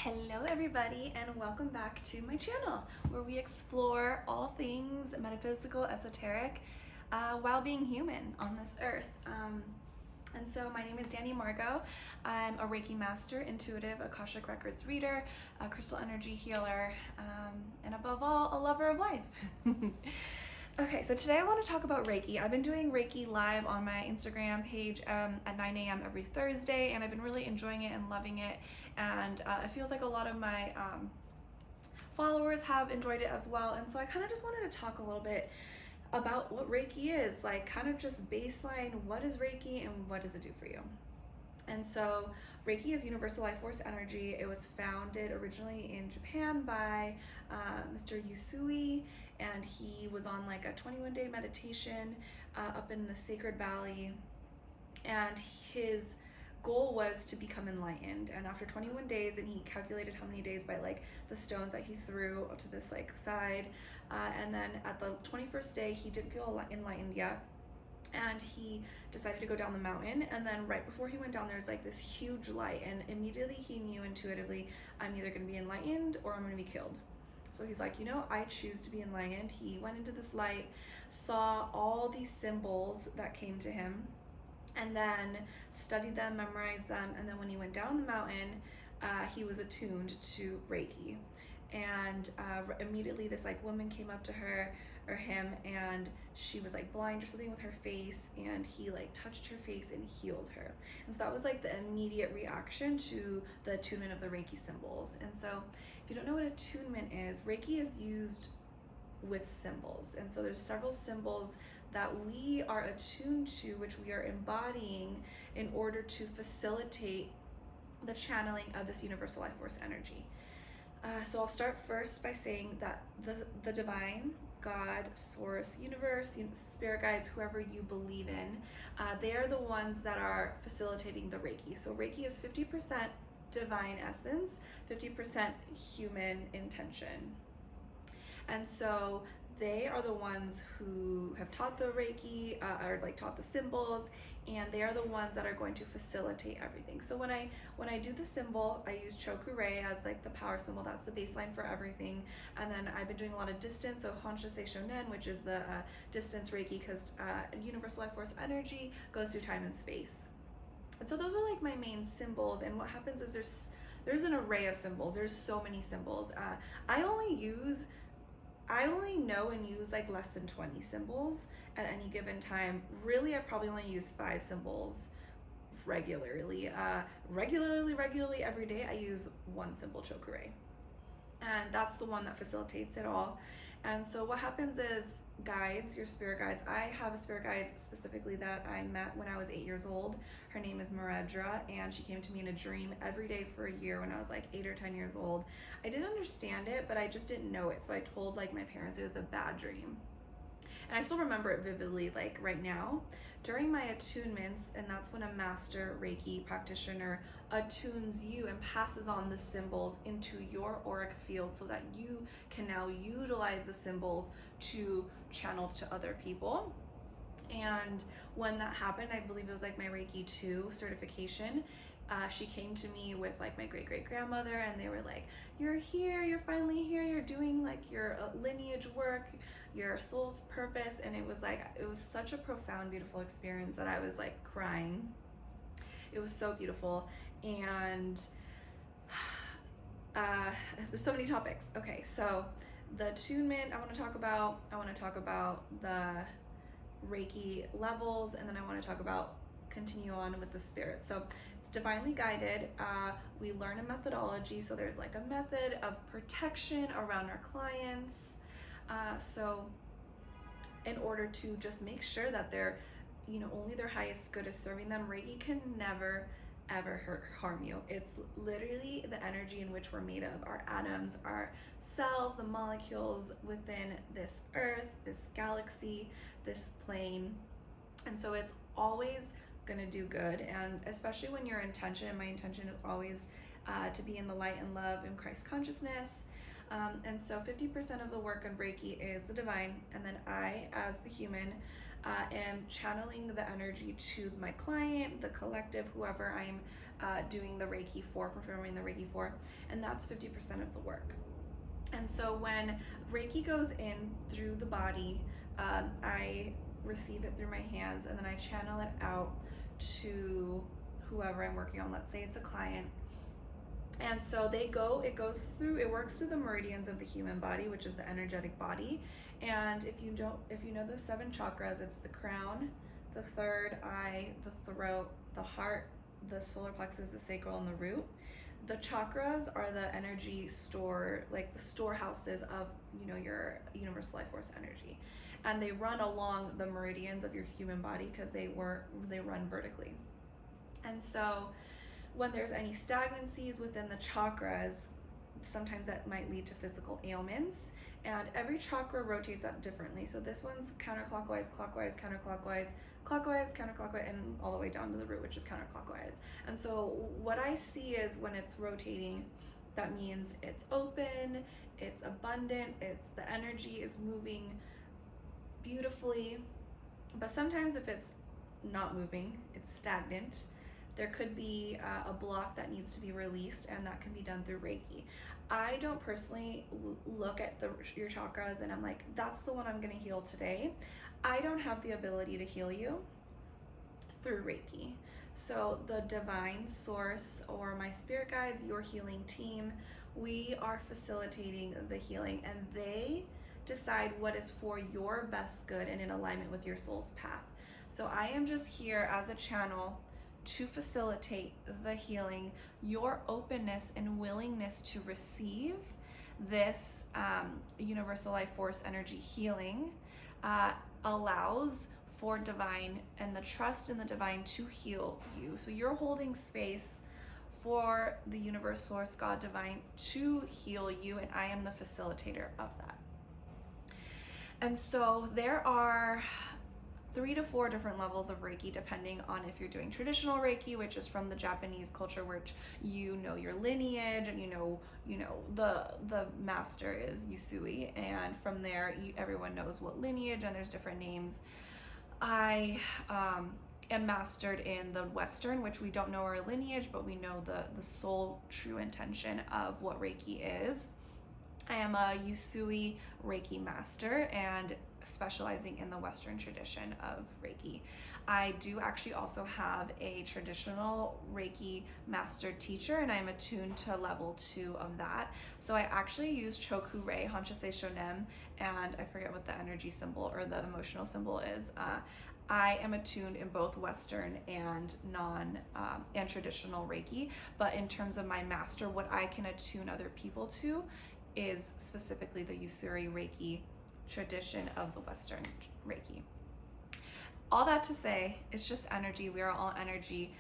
Hello everybody, and welcome back to my channel where we explore all things metaphysical, esoteric, while being human on this earth. And so my name is Dani Margeaux. I'm a Reiki Master, intuitive, Akashic Records Reader, a crystal energy healer, and above all, a lover of life. Okay, so today I want to talk about Reiki. I've been doing Reiki live on my Instagram page at 9 a.m. every Thursday, and I've been really enjoying it and loving it. And it feels like a lot of my followers have enjoyed it as well. And so I kind of just wanted to talk a little bit about what Reiki is, like kind of just baseline, what is Reiki and what does it do for you? And so Reiki is universal life force energy. It was founded originally in Japan by Mr. Usui, and he was on like a 21-day meditation up in the Sacred Valley, and his goal was to become enlightened. And after 21 days, and he calculated how many days by like the stones that he threw to this like side, and then at the 21st day he didn't feel enlightened yet, and he decided to go down the mountain. And then right before he went down, there's like this huge light, and immediately he knew intuitively, I'm either going to be enlightened or I'm going to be killed. So he's like, I choose to be enlightened. He went into this light, saw all these symbols that came to him, and then studied them, memorized them. And then when he went down the mountain, he was attuned to Reiki. And immediately this like woman came up to her or him, and she was like blind or something with her face, and he like touched her face and healed her. And so that was like the immediate reaction to the attunement of the Reiki symbols. And so if you don't know what attunement is, Reiki is used with symbols. And so there's several symbols that we are attuned to, which we are embodying in order to facilitate the channeling of this universal life force energy. So I'll start first by saying that the divine, God, source, universe, spirit guides, whoever you believe in, they are the ones that are facilitating the Reiki. So Reiki is 50% divine essence, 50% human intention. And so they are the ones who have taught the Reiki, or like taught the symbols, and they are the ones that are going to facilitate everything. So when I do the symbol, I use Chokure as like the power symbol. That's the baseline for everything. And then I've been doing a lot of distance, so Honshusei Shonen, which is the distance Reiki, because universal life force energy goes through time and space. And so those are like my main symbols. And what happens is there's an array of symbols. There's so many symbols. I only know and use like less than 20 symbols at any given time. Really, I probably only use 5 symbols regularly. Regularly every day, I use one symbol, Chokure. And that's the one that facilitates it all. And so what happens is guides, your spirit guides. I have a spirit guide specifically that I met when I was 8 years old. Her name is Maredra, and she came to me in a dream every day for a year when I was like 8 or 10 years old. I didn't understand it, but I just didn't know it. So I told like my parents it was a bad dream. And I still remember it vividly, like right now, during my attunements, and that's when a master Reiki practitioner attunes you and passes on the symbols into your auric field so that you can now utilize the symbols to channel to other people. And when that happened, I believe it was like my Reiki 2 certification. She came to me with like my great-great-grandmother, and they were like, you're here, you're finally here, you're doing like your lineage work, your soul's purpose. And it was such a profound, beautiful experience that I was like crying. It was so beautiful. And there's so many topics. Okay, so the attunement I want to talk about the Reiki levels, and then I want to talk about continue on with the spirit. So it's divinely guided. We learn a methodology, so there's like a method of protection around our clients. So in order to just make sure that they're, only their highest good is serving them, Reiki can never ever harm you. It's literally the energy in which we're made of, our atoms, our cells, the molecules within this earth, this galaxy, this plane. And so it's always gonna do good. And especially when your intention, and my intention is always to be in the light and love in Christ consciousness. And so 50% of the work of Reiki is the divine, and then I, as the human, am channeling the energy to my client, the collective, whoever I'm doing the Reiki for, performing the Reiki for, and that's 50% of the work. And so when Reiki goes in through the body, I receive it through my hands, and then I channel it out to whoever I'm working on. Let's say it's a client. And so it works through the meridians of the human body, which is the energetic body. And if you know the 7 chakras, it's the crown, the third eye, the throat, the heart, the solar plexus, the sacral, and the root. The chakras are the energy store, like the storehouses of, your universal life force energy. And they run along the meridians of your human body because they run vertically. And so when there's any stagnancies within the chakras, sometimes that might lead to physical ailments. And every chakra rotates up differently. So this one's counterclockwise, clockwise, counterclockwise, clockwise, counterclockwise, and all the way down to the root, which is counterclockwise. And so what I see is when it's rotating, that means it's open, it's abundant, the energy is moving beautifully. But sometimes if it's not moving, it's stagnant, there could be a block that needs to be released, and that can be done through Reiki. I don't personally look at your chakras and I'm like, that's the one I'm going to heal today. I don't have the ability to heal you through Reiki. So the divine source or my spirit guides, your healing team, we are facilitating the healing, and they decide what is for your best good and in alignment with your soul's path. So I am just here as a channel to facilitate the healing. Your openness and willingness to receive this universal life force energy healing allows for divine and the trust in the divine to heal you. So you're holding space for the universe, source, God, divine to heal you, and I am the facilitator of that. And so there are 3 to 4 different levels of Reiki, depending on if you're doing traditional Reiki, which is from the Japanese culture, which you know your lineage, and the master is Usui, and from there everyone knows what lineage, and there's different names. I am mastered in the Western, which we don't know our lineage, but we know the soul true intention of what Reiki is. I am a Usui Reiki Master and specializing in the Western tradition of Reiki. I do actually also have a traditional Reiki Master teacher, and I'm attuned to level 2 of that. So I actually use Choku-rei, Hanshase Shonen, and I forget what the energy symbol or the emotional symbol is. I am attuned in both Western and and traditional Reiki, but in terms of my master, what I can attune other people to is specifically the Usui Reiki tradition of the Western Reiki. All that to say, it's just energy. We are all energy,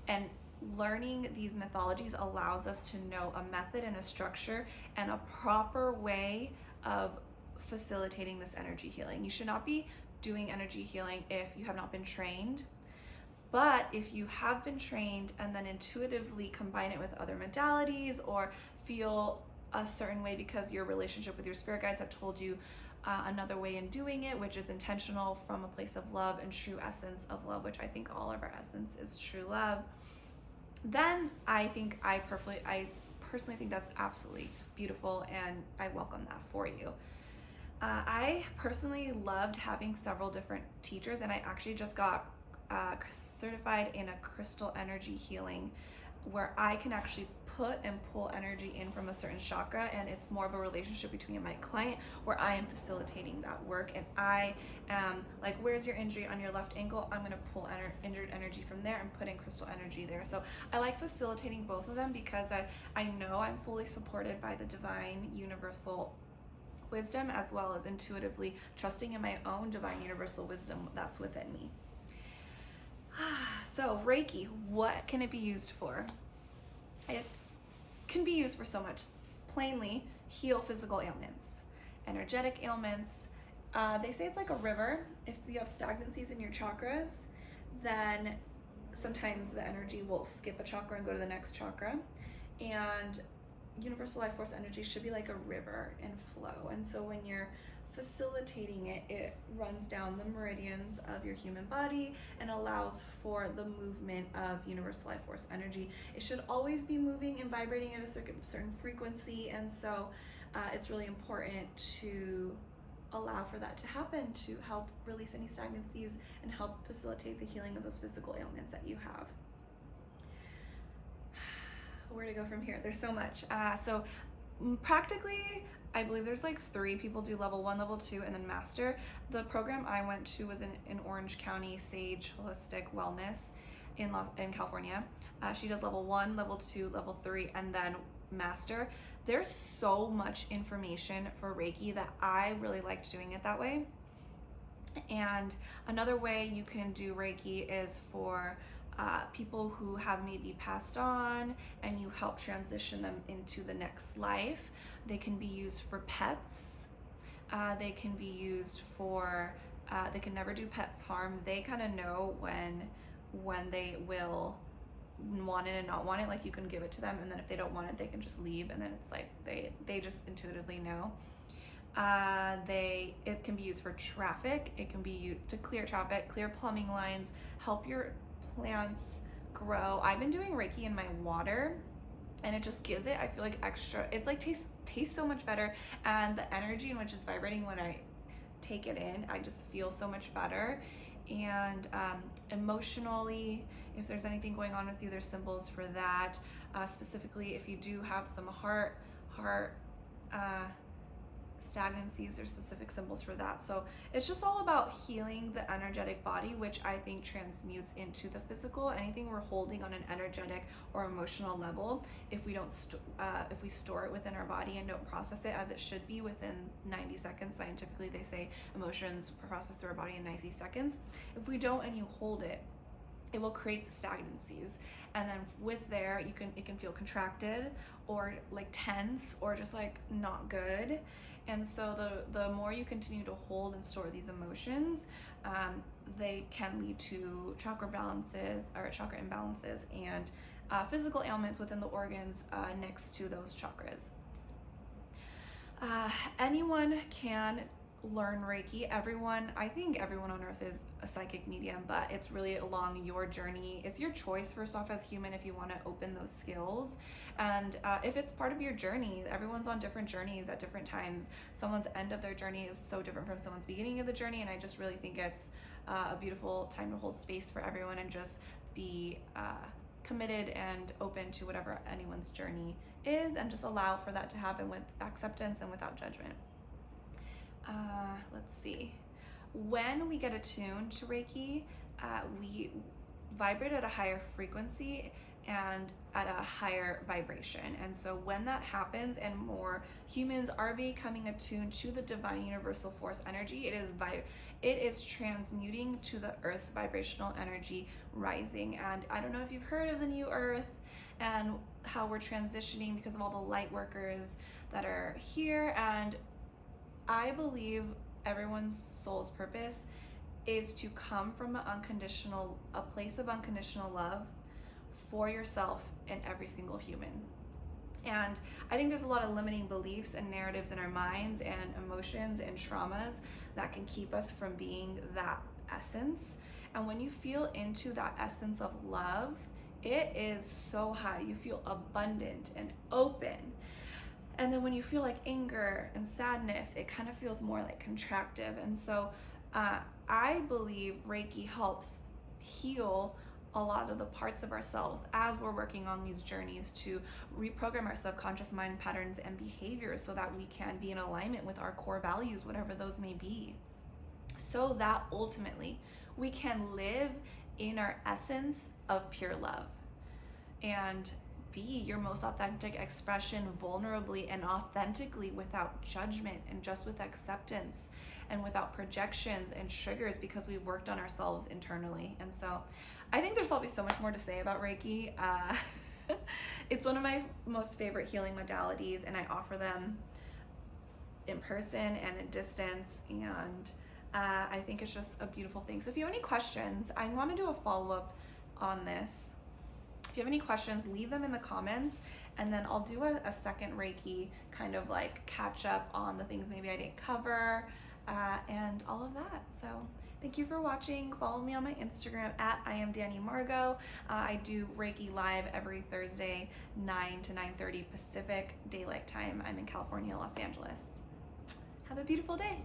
and learning these mythologies allows us to know a method and a structure and a proper way of facilitating this energy healing. You should not be doing energy healing if you have not been trained. But if you have been trained and then intuitively combine it with other modalities, or feel a certain way because your relationship with your spirit guides have told you another way in doing it, which is intentional from a place of love and true essence of love, which I think all of our essence is true love, then I personally think that's absolutely beautiful, and I welcome that for you. I personally loved having several different teachers, and I actually just got certified in a crystal energy healing, where I can actually put and pull energy in from a certain chakra, and it's more of a relationship between my client where I am facilitating that work, and I am like, where's your injury on your left ankle? I'm going to pull injured energy from there and put in crystal energy there. So I like facilitating both of them because I know I'm fully supported by the divine universal wisdom, as well as intuitively trusting in my own divine universal wisdom that's within me. So Reiki, what can it be used for? It can be used for so much. Plainly, heal physical ailments, energetic ailments. They say it's like a river. If you have stagnancies in your chakras, then sometimes the energy will skip a chakra and go to the next chakra. And universal life force energy should be like a river and flow. And so when you're facilitating it, it runs down the meridians of your human body and allows for the movement of universal life force energy. It should always be moving and vibrating at a certain frequency, and so it's really important to allow for that to happen, to help release any stagnancies and help facilitate the healing of those physical ailments that you have. Where to go from here? There's so much. So practically, I believe there's like 3 people do level 1, level 2, and then master. The program I went to was in Orange County Sage Holistic Wellness in California. She does level 1, level 2, level 3, and then master. There's so much information for Reiki that I really liked doing it that way. And another way you can do Reiki is for people who have maybe passed on and you help transition them into the next life. They can be used for pets. They can be used for, they can never do pets harm. They kind of know when they will want it and not want it. Like, you can give it to them, and then if they don't want it, they can just leave, and then it's like they just intuitively know. It can be used for traffic. It can be used to clear traffic, clear plumbing lines, help your plants grow. I've been doing Reiki in my water, and it just gives it, I feel like, extra, it's like tastes so much better, and the energy in which it's vibrating when I take it in, I just feel so much better. And emotionally, if there's anything going on with you, there's symbols for that. Specifically, if you do have some heart stagnancies, there's specific symbols for that. So it's just all about healing the energetic body, which I think transmutes into the physical. Anything we're holding on an energetic or emotional level, if we don't if we store it within our body and don't process it as it should be within 90 seconds, scientifically they say emotions process through our body in 90 seconds. If we don't and you hold it, it will create the stagnancies, and then with there it can feel contracted or like tense or just like not good. And so the more you continue to hold and store these emotions, they can lead to chakra balances or chakra imbalances and physical ailments within the organs next to those chakras. Anyone can learn Reiki. I think everyone on earth is a psychic medium, but it's really along your journey. It's your choice, first off, as human, if you want to open those skills. And if it's part of your journey, everyone's on different journeys at different times. Someone's end of their journey is so different from someone's beginning of the journey, and I just really think it's a beautiful time to hold space for everyone and just be committed and open to whatever anyone's journey is, and just allow for that to happen with acceptance and without judgment. Let's see. When we get attuned to Reiki, we vibrate at a higher frequency and at a higher vibration. And so when that happens and more humans are becoming attuned to the divine universal force energy, it is transmuting to the earth's vibrational energy rising. And I don't know if you've heard of the new earth and how we're transitioning because of all the light workers that are here. And I believe everyone's soul's purpose is to come from a place of unconditional love for yourself and every single human. And I think there's a lot of limiting beliefs and narratives in our minds and emotions and traumas that can keep us from being that essence. And when you feel into that essence of love, it is so high. You feel abundant and open. And then when you feel like anger and sadness, it kind of feels more like contractive. And so I believe Reiki helps heal a lot of the parts of ourselves as we're working on these journeys to reprogram our subconscious mind patterns and behaviors so that we can be in alignment with our core values, whatever those may be, so that ultimately we can live in our essence of pure love and be your most authentic expression vulnerably and authentically, without judgment and just with acceptance and without projections and triggers, because we've worked on ourselves internally. And so I think there's probably so much more to say about Reiki. It's one of my most favorite healing modalities, and I offer them in person and at distance, and I think it's just a beautiful thing. So if you have any questions, I want to do a follow-up on this. If you have any questions, leave them in the comments, and then I'll do a second Reiki kind of like catch up on the things maybe I didn't cover. and all of that. So thank you for watching. Follow me on my Instagram at I am Dani Margeaux. I do Reiki live every Thursday, 9 to 9:30 Pacific Daylight Time. I'm in California, Los Angeles. Have a beautiful day.